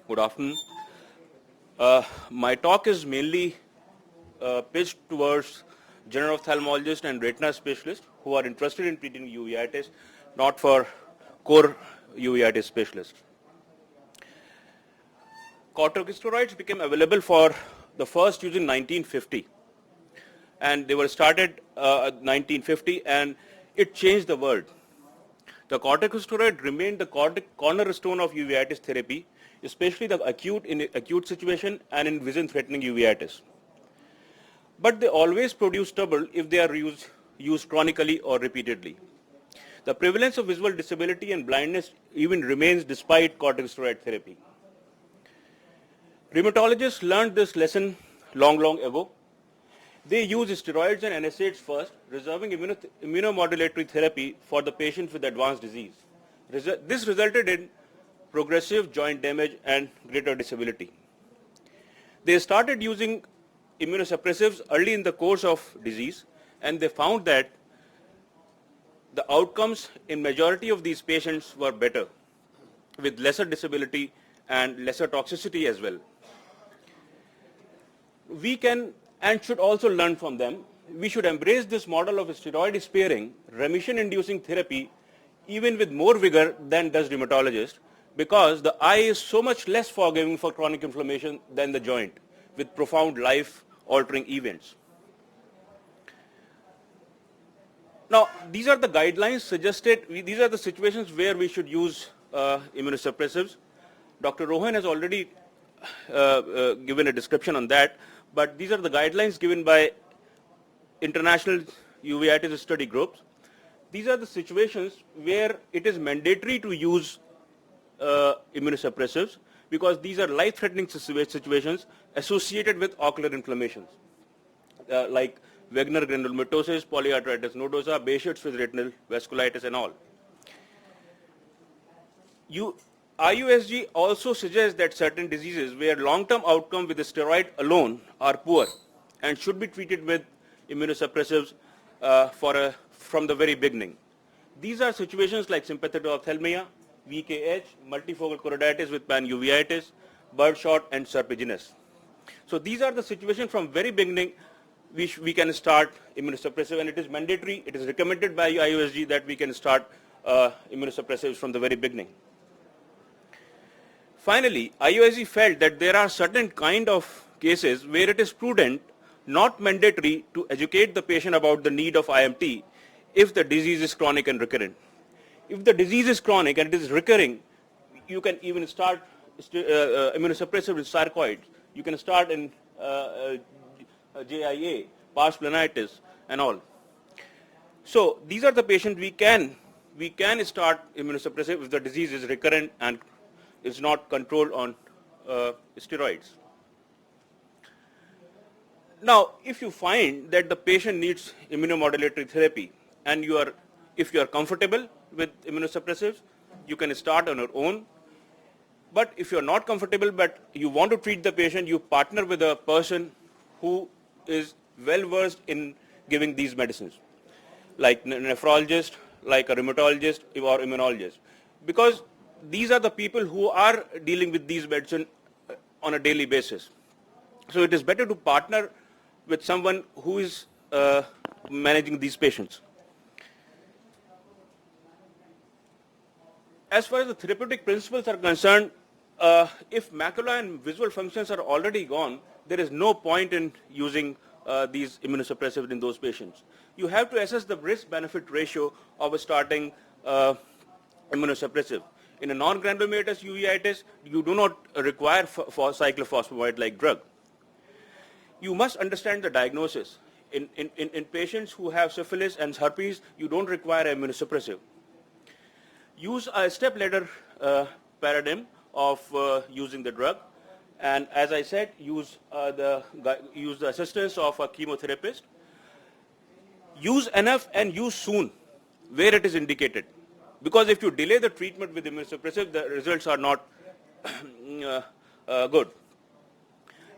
Good afternoon. My talk is mainly pitched towards general ophthalmologists and retina specialists who are interested in treating uveitis, not for core uveitis specialists. Corticosteroids became available for the first use in 1950, and they were started 1950, and it changed the world. The corticosteroid remained the cornerstone of uveitis therapy, especially in acute situation and in vision-threatening uveitis. But they always produce trouble if they are used chronically or repeatedly. The prevalence of visual disability and blindness even remains despite corticosteroid therapy. Rheumatologists learned this lesson long ago. They use steroids and NSAIDs first, reserving immunomodulatory therapy for the patient with advanced disease. This resulted in progressive joint damage and greater disability. They started using immunosuppressives early in the course of disease, and they found that the outcomes in majority of these patients were better, with lesser disability and lesser toxicity as well. We can and should also learn from them. We should embrace this model of steroid-sparing, remission-inducing therapy even with more vigor than does rheumatologist, because the eye is so much less forgiving for chronic inflammation than the joint, with profound life-altering events. Now, these are the guidelines suggested. These are the situations where we should use immunosuppressives. Dr. Rohan has already given a description on that, but these are the guidelines given by international uveitis study groups. These are the situations where it is mandatory to use immunosuppressives, because these are life-threatening situations associated with ocular inflammations, like Wegener granulomatosis, polyarteritis nodosa, Behçet's with retinal vasculitis and all. IUSG also suggests that certain diseases where long-term outcome with the steroid alone are poor and should be treated with immunosuppressives from the very beginning. These are situations like sympathetic ophthalmia, VKH, multifocal choroiditis with panuveitis, birdshot, and serpiginous. So these are the situations from very beginning we can start immunosuppressive, and it is mandatory, it is recommended by IUSG that we can start immunosuppressives from the very beginning. Finally, IUSG felt that there are certain kind of cases where it is prudent, not mandatory, to educate the patient about the need of IMT if the disease is chronic and recurrent. If the disease is chronic and it is recurring, you can even start immunosuppressive with sarcoids. You can start in JIA, pars planitis, and all. So these are the patients we can start immunosuppressive if the disease is recurrent and is not controlled on steroids. Now, if you find that the patient needs immunomodulatory therapy and if you are comfortable with immunosuppressives, you can start on your own. But if you are not comfortable but you want to treat the patient, you partner with a person who is well versed in giving these medicines, like a nephrologist, like a rheumatologist or immunologist, because these are the people who are dealing with these medicines on a daily basis. So it is better to partner with someone who is managing these patients. As far as the therapeutic principles are concerned, if macula and visual functions are already gone, there is no point in using these immunosuppressives in those patients. You have to assess the risk-benefit ratio of starting immunosuppressive. In a non-granulomatous uveitis, you do not require cyclophosphamide-like drug. You must understand the diagnosis. In patients who have syphilis and herpes, you don't require immunosuppressive. Use a step-ladder paradigm of using the drug, and as I said, use the assistance of a chemotherapist. Use enough and use soon where it is indicated, because if you delay the treatment with immunosuppressive, the results are not good.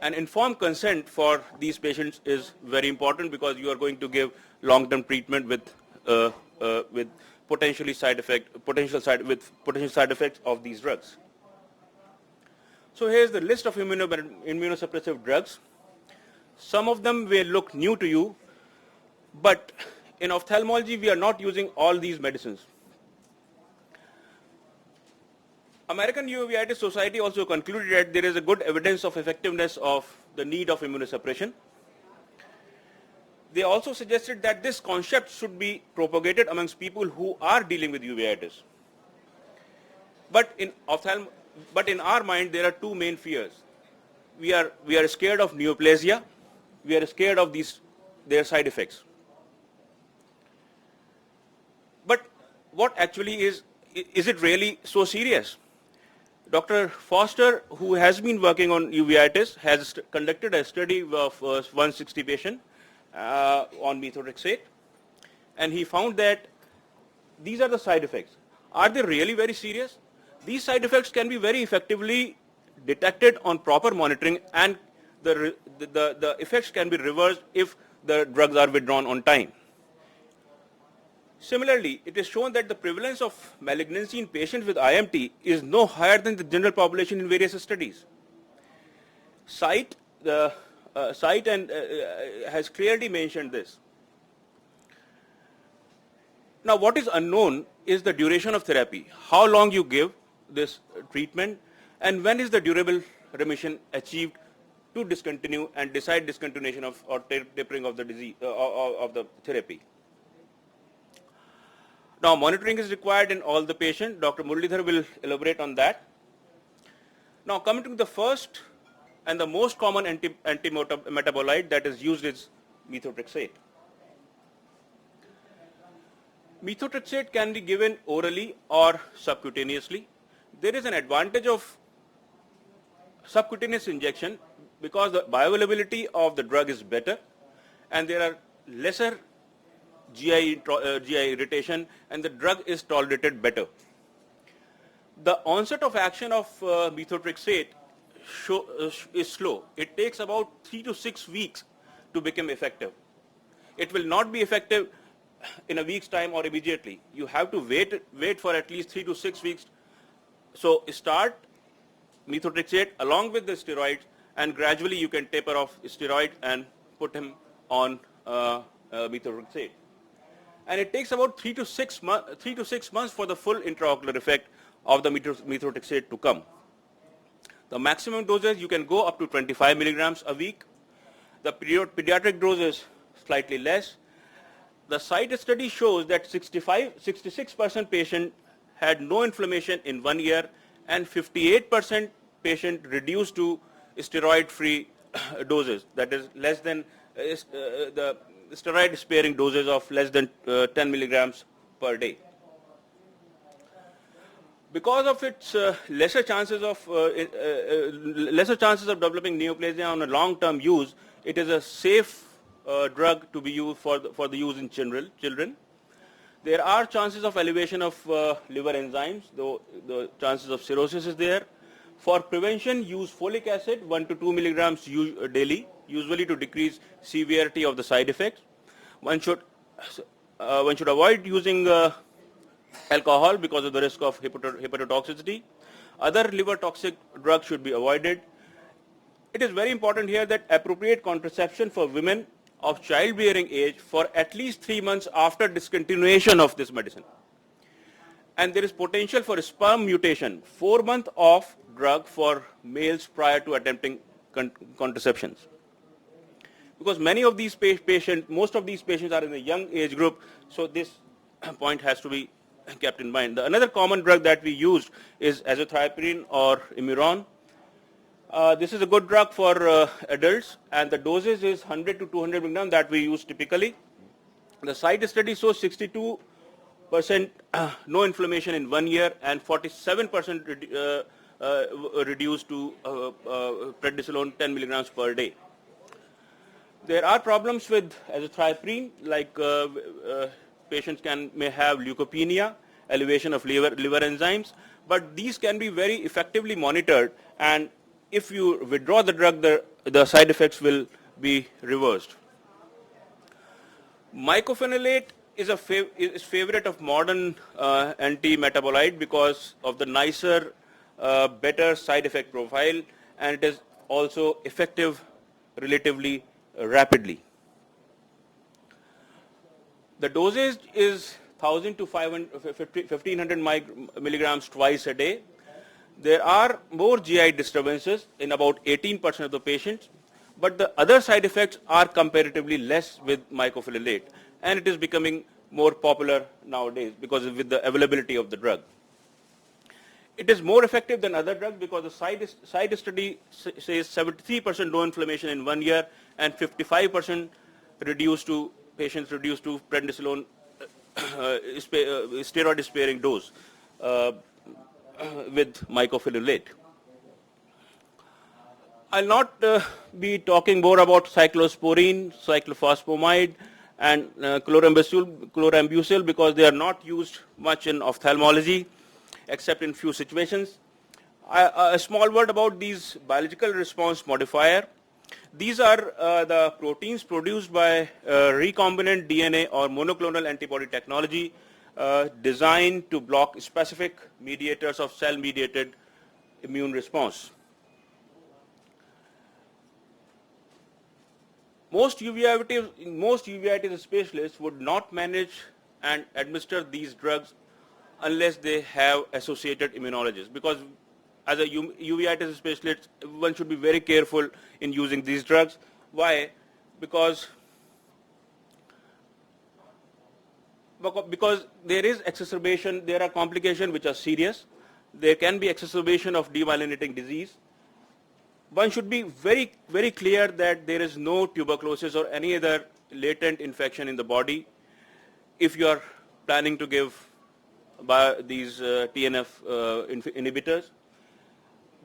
And informed consent for these patients is very important, because you are going to give long-term treatment with potential side effects of these drugs. So here's the list of immunosuppressive drugs. Some of them will look new to you, but in ophthalmology, we are not using all these medicines. American Uveitis Society also concluded that there is a good evidence of effectiveness of the need of immunosuppression. They also suggested that this concept should be propagated amongst people who are dealing with uveitis. But in our mind, there are two main fears. We are scared of neoplasia. We are scared of their side effects. But what actually is it really so serious? Dr. Foster, who has been working on uveitis, has conducted a study of 160 patients on methotrexate, and he found that these are the side effects. Are they really very serious? These side effects can be very effectively detected on proper monitoring, and the effects can be reversed if the drugs are withdrawn on time. Similarly, it is shown that the prevalence of malignancy in patients with IMT is no higher than the general population in various studies. Side has clearly mentioned this. Now, what is unknown is the duration of therapy, how long you give this treatment, and when is the durable remission achieved to discontinue and decide discontinuation of or tapering of the disease of the therapy. Now, monitoring is required in all the patients. Dr. Muralidhar will elaborate on that. Now, coming to the first and the most common anti-metabolite that is used is methotrexate. Methotrexate can be given orally or subcutaneously. There is an advantage of subcutaneous injection because the bioavailability of the drug is better and there are lesser GI irritation and the drug is tolerated better. The onset of action of methotrexate is slow. It takes about 3 to 6 weeks to become effective. It will not be effective in a week's time or immediately. You have to wait for at least 3 to 6 weeks. So start methotrexate along with the steroids, and gradually you can taper off steroid and put him on methotrexate. And it takes about 3 to 6 months for the full intraocular effect of the methotrexate to come. The maximum doses you can go up to 25 milligrams a week. The pediatric dose is slightly less. The side study shows that 66% patient had no inflammation in 1 year and 58% patient reduced to steroid-free doses, that is less than the steroid sparing doses of less than 10 milligrams per day. Because of its lesser chances of developing neoplasia on a long-term use, it is a safe drug to be used for the use in children. There are chances of elevation of liver enzymes, though the chances of cirrhosis is there. For prevention, use folic acid 1 to 2 milligrams daily, usually to decrease severity of the side effects. One should avoid using alcohol because of the risk of hepatotoxicity. Other liver toxic drugs should be avoided. It is very important here that appropriate contraception for women of childbearing age for at least 3 months after discontinuation of this medicine. And there is potential for sperm mutation, 4 months off drug for males prior to attempting contraceptions. Because most of these patients are in a young age group, so this point has to be kept in mind. Another common drug that we used is azathioprine or Imuron. This is a good drug for adults, and the dosage is 100 to 200 milligrams that we use typically. The side study shows 62% no inflammation in 1 year and 47% reduced to prednisolone 10 milligrams per day. There are problems with azathioprine, like patients may have leukopenia, elevation of liver enzymes, but these can be very effectively monitored, and if you withdraw the drug, the side effects will be reversed. Mycophenolate is favorite of modern anti-metabolite because of the nicer, better side effect profile. and it is also effective relatively rapidly. The dosage is 1000 to 1500 milligrams twice a day. There are more GI disturbances in about 18% of the patients, but the other side effects are comparatively less with mycophenolate, and it is becoming more popular nowadays because with the availability of the drug. It is more effective than other drugs because the side study says 73% no inflammation in 1 year and 55% patients reduced to prednisolone steroid sparing dose with mycophenolate. I'll not be talking more about cyclosporine, cyclophosphamide, and chlorambucil because they are not used much in ophthalmology except in few situations. A small word about these biological response modifier. These are the proteins produced by recombinant DNA or monoclonal antibody technology designed to block specific mediators of cell-mediated immune response. Most uveitis specialists would not manage and administer these drugs unless they have associated immunologists, because as a uveitis specialist, one should be very careful in using these drugs. Why? Because there is exacerbation, there are complications which are serious. There can be exacerbation of demyelinating disease. One should be very, very clear that there is no tuberculosis or any other latent infection in the body if you are planning to give these TNF inhibitors.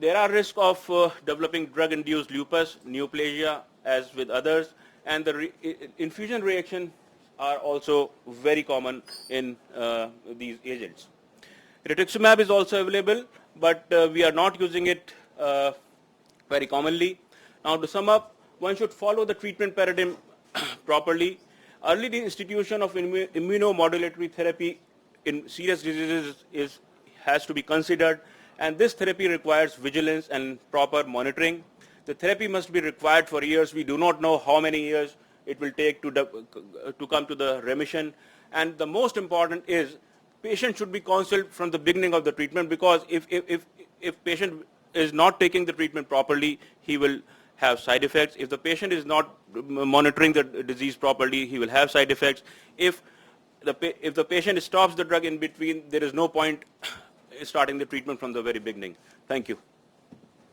There are risks of developing drug-induced lupus, neoplasia, as with others, and the infusion reactions are also very common in these agents. Rituximab is also available, but we are not using it very commonly. Now, to sum up, one should follow the treatment paradigm properly. Early institution of immunomodulatory therapy in serious diseases has to be considered, and this therapy requires vigilance and proper monitoring. The therapy must be required for years. We do not know how many years it will take to come to the remission. And the most important is patient should be counseled from the beginning of the treatment, because if patient is not taking the treatment properly, he will have side effects. If the patient is not monitoring the disease properly, he will have side effects. If the patient stops the drug in between, there is no point starting the treatment from the very beginning. Thank you.